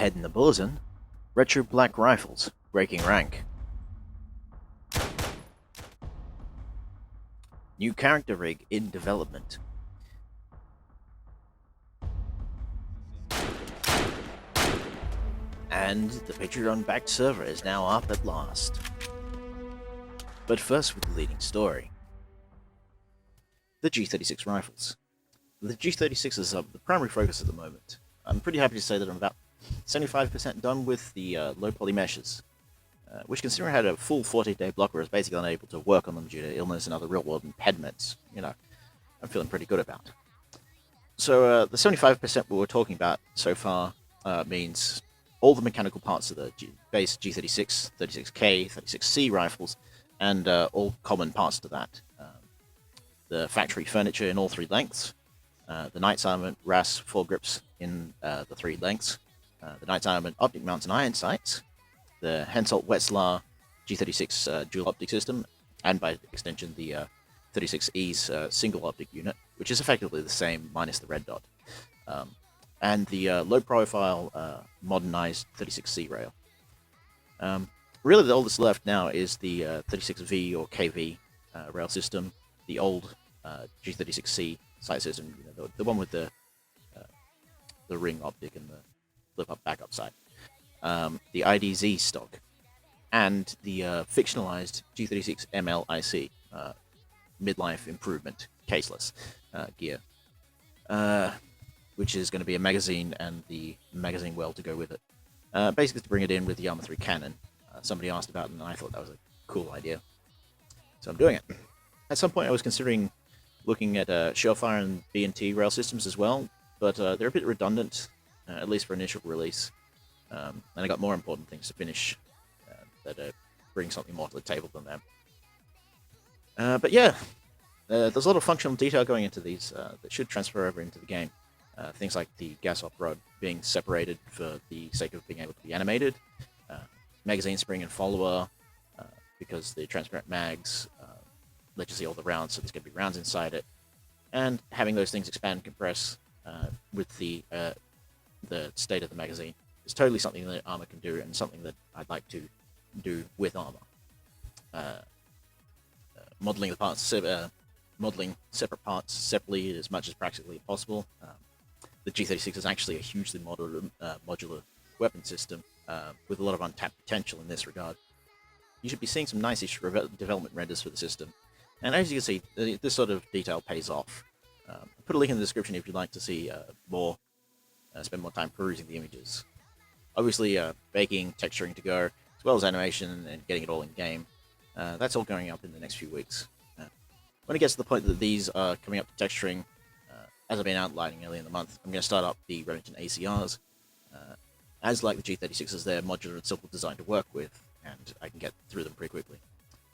Ahead in the bulletin, Retro Black Rifles, breaking rank. New character rig in development. And the Patreon-backed server is now up at last. But first with the leading story. The G36 rifles. The G36 is the primary focus at the moment. I'm pretty happy to say that I'm about 75% done with the low poly meshes, which, considering I had a full 40-day block where I was basically unable to work on them due to illness and other real-world impediments, I'm feeling pretty good about. So the 75% we were talking about so far means all the mechanical parts of the base G36, 36K, 36C rifles, and all common parts to that. The factory furniture in all three lengths, the Knight's Armament RAS foregrips in the three lengths, the Knight's Armament optic mounts and iron sights, the Hensoldt Wetzlar G36 dual optic system, and by extension the 36E's single optic unit, which is effectively the same minus the red dot, and the low-profile modernized 36C rail. Really, all that's left now is the 36V or KV rail system, the old G36C sight system, the one with the ring optic and the flip-up backup sight, the IDZ stock, and the fictionalized G36 MLIC midlife improvement caseless gear, which is going to be a magazine and the magazine well to go with it. Basically to bring it in with the Arma 3 cannon. Somebody asked about it and I thought that was a cool idea, so I'm doing it. At some point I was considering looking at Shellfire and B&T rail systems as well, but they're a bit redundant, at least for initial release, and I got more important things to finish that bring something more to the table than them. But yeah, there's a lot of functional detail going into these that should transfer over into the game. Things like the gas op rod being separated for the sake of being able to be animated, magazine spring and follower, because the transparent mags let you see all the rounds, so there's going to be rounds inside it, and having those things expand and compress with the state of the magazine is totally something that Arma can do, and something that I'd like to do with Arma. Modeling the parts, modeling separate parts separately as much as practically possible. The G36 is actually a hugely modular weapon system with a lot of untapped potential in this regard. You should be seeing some nice-ish development renders for the system, and as you can see, this sort of detail pays off. I'll put a link in the description if you'd like to see spend more time perusing the images. Obviously, baking, texturing to go, as well as animation and getting it all in-game. That's all going up in the next few weeks. When it gets to the point that these are coming up to texturing, as I've been outlining earlier in the month, I'm going to start up the Remington ACRs. As like the G36s, they're modular and simple design to work with, and I can get through them pretty quickly.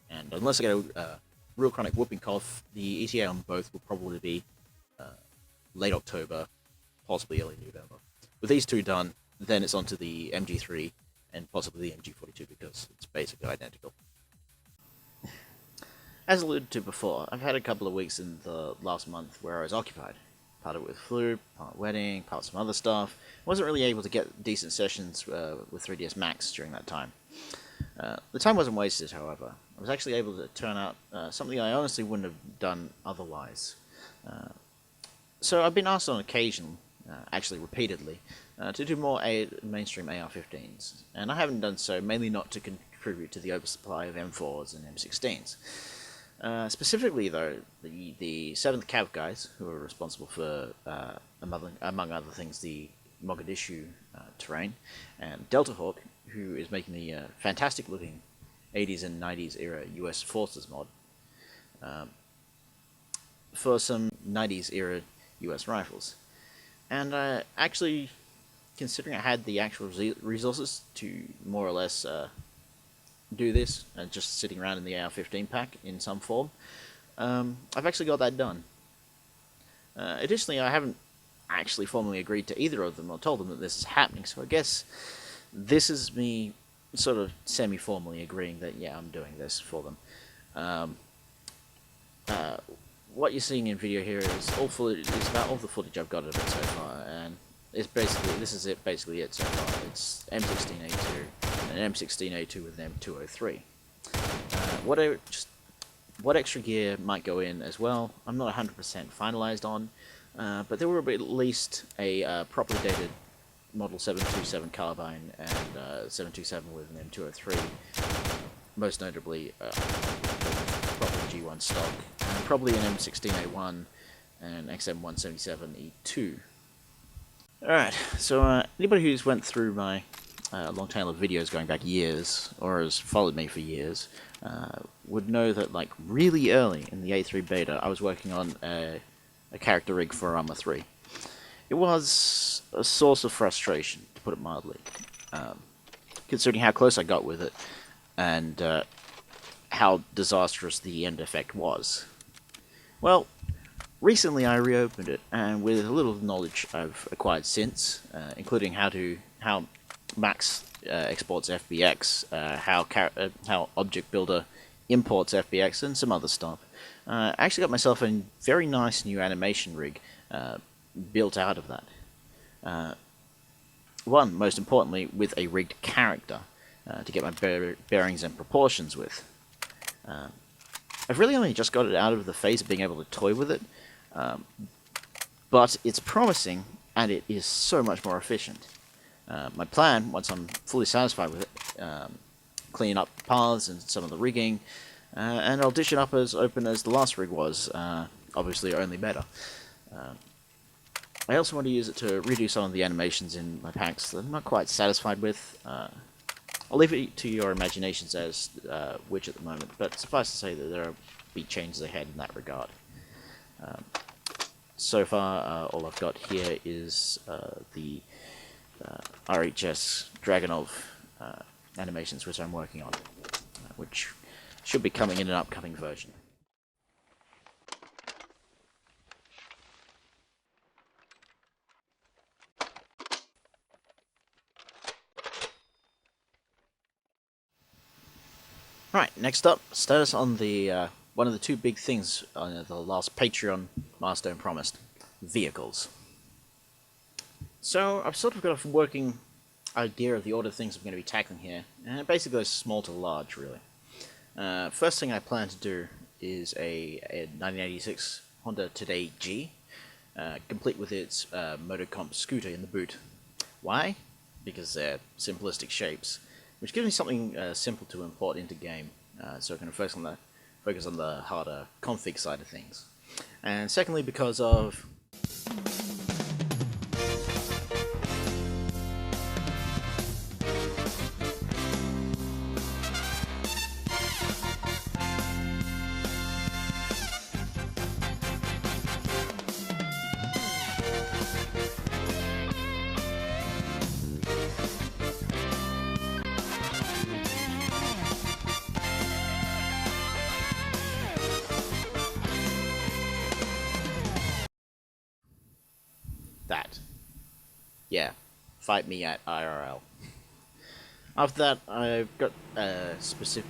And unless I get a real chronic whooping cough, the ETA on both will probably be late October, possibly early November. With these two done, then it's onto the MG3 and possibly the MG42 because it's basically identical. As alluded to before, I've had a couple of weeks in the last month where I was occupied. Part of it with flu, part wedding, part some other stuff. Wasn't really able to get decent sessions with 3ds Max during that time. The time wasn't wasted, however. I was actually able to turn out something I honestly wouldn't have done otherwise. So I've been asked on occasion, actually repeatedly, to do more mainstream AR-15s, and I haven't done so, mainly not to contribute to the oversupply of M4s and M16s. Specifically, though, the 7th Cav guys, who are responsible for, among other things, the Mogadishu terrain, and Delta Hawk, who is making the fantastic-looking 80s and 90s era US Forces mod, for some 90s era US rifles. And actually, considering I had the actual resources to more or less do this, and just sitting around in the AR-15 pack in some form, I've actually got that done. Additionally, I haven't actually formally agreed to either of them or told them that this is happening, so I guess this is me sort of semi-formally agreeing that, yeah, I'm doing this for them. What you're seeing in video here is about all the footage I've got of it so far, and this is it basically it so far. It's M16A2 and an M16A2 with an M203. What extra gear might go in as well, I'm not 100% finalized on, but there will be at least a properly dated Model 727 carbine and 727 with an M203, most notably probably G1 stock, and probably an M16A1 and XM177E2. Alright, so anybody who's went through my long tail of videos going back years, or has followed me for years, would know that like really early in the A3 beta I was working on a character rig for Arma 3. It was a source of frustration, to put it mildly, considering how close I got with it and how disastrous the end effect was. Well, recently I reopened it, and with a little knowledge I've acquired since, including how Max exports FBX, how Object Builder imports FBX, and some other stuff, I actually got myself a very nice new animation rig built out of that. One, most importantly, with a rigged character to get my bearings and proportions with. I've really only just got it out of the phase of being able to toy with it, but it's promising, and it is so much more efficient. My plan, once I'm fully satisfied with it, clean up paths and some of the rigging, and I'll dish it up as open as the last rig was, obviously only better. I also want to use it to redo some of the animations in my packs that I'm not quite satisfied with. I'll leave it to your imaginations as which at the moment, but suffice to say that there will be changes ahead in that regard. So far, all I've got here is the RHS Dragonov animations which I'm working on, which should be coming in an upcoming version. Right, next up, status on the one of the two big things on the last Patreon milestone promised: vehicles. So I've sort of got a working idea of the order of things I'm going to be tackling here, and it basically goes small to large, really. First thing I plan to do is a 1986 Honda Today G, complete with its Motocomp scooter in the boot. Why? Because they're simplistic shapes, which gives me something simple to import into game, so I can focus on the harder config side of things. And secondly, because of that. Yeah, fight me at IRL. After that, I've got a specific.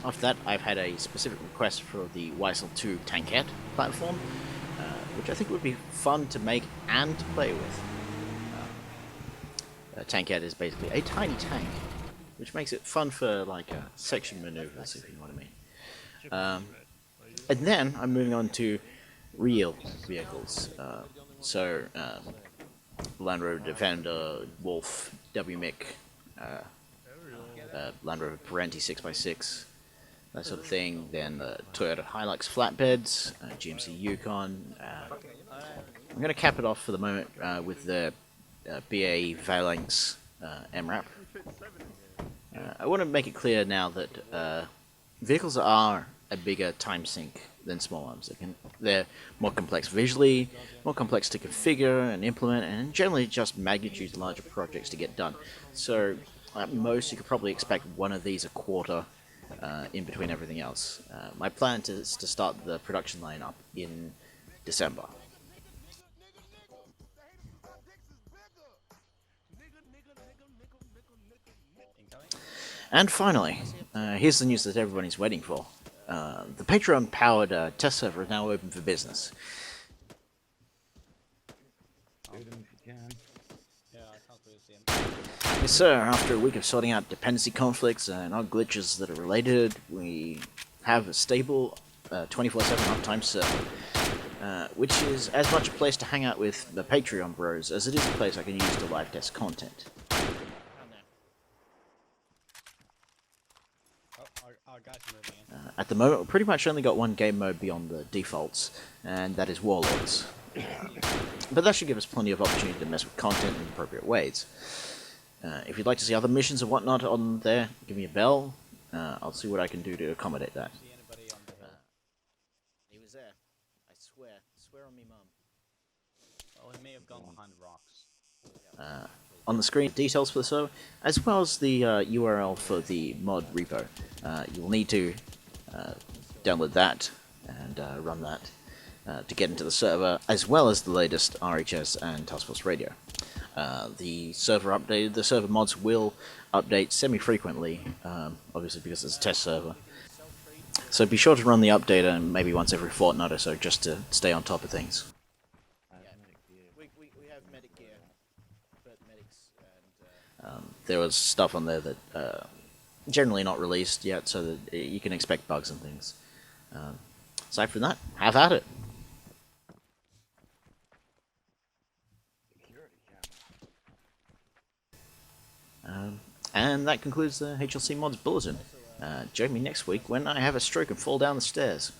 After that, I've had a specific request for the Weissel 2 Tankette platform, which I think would be fun to make and to play with. A Tankette is basically a tiny tank, which makes it fun for like section maneuvers, if you know what I mean. And then I'm moving on to real vehicles. Land Rover Defender, Wolf, WMIC, Land Rover Parenti 6x6, that sort of thing. Then the Toyota Hilux flatbeds, GMC Yukon. I'm going to cap it off for the moment with the BA Phalanx MRAP. I want to make it clear now that vehicles are a bigger time sink than small arms. They're more complex visually, more complex to configure and implement, and generally just magnitude larger projects to get done. So at most you could probably expect one of these a quarter in between everything else. My plan is to start the production lineup in December. And finally, here's the news that everybody's waiting for. The Patreon-powered test server is now open for business. Yes, sir. After a week of sorting out dependency conflicts and odd glitches that are related, we have a stable 24/7 uptime server, which is as much a place to hang out with the Patreon bros as it is a place I can use to live test content. At the moment, we've pretty much only got one game mode beyond the defaults, and that is Warlords. But that should give us plenty of opportunity to mess with content in appropriate ways. If you'd like to see other missions and whatnot on there, give me a bell. I'll see what I can do to accommodate that. He was there. I swear. Swear on me, Mum. Oh, he may have gone behind rocks. On the screen, details for the server, as well as the URL for the mod repo. You will need to download that and run that to get into the server, as well as the latest RHS and Task Force Radio. The server mods will update semi-frequently, obviously because it's a test server. So be sure to run the updater maybe once every fortnight or so, just to stay on top of things. We have medic gear, but medics and there was stuff on there that generally not released yet, so that you can expect bugs and things. Aside from that, have at it. And that concludes the HLCMods Bulletin. Join me next week when I have a stroke and fall down the stairs.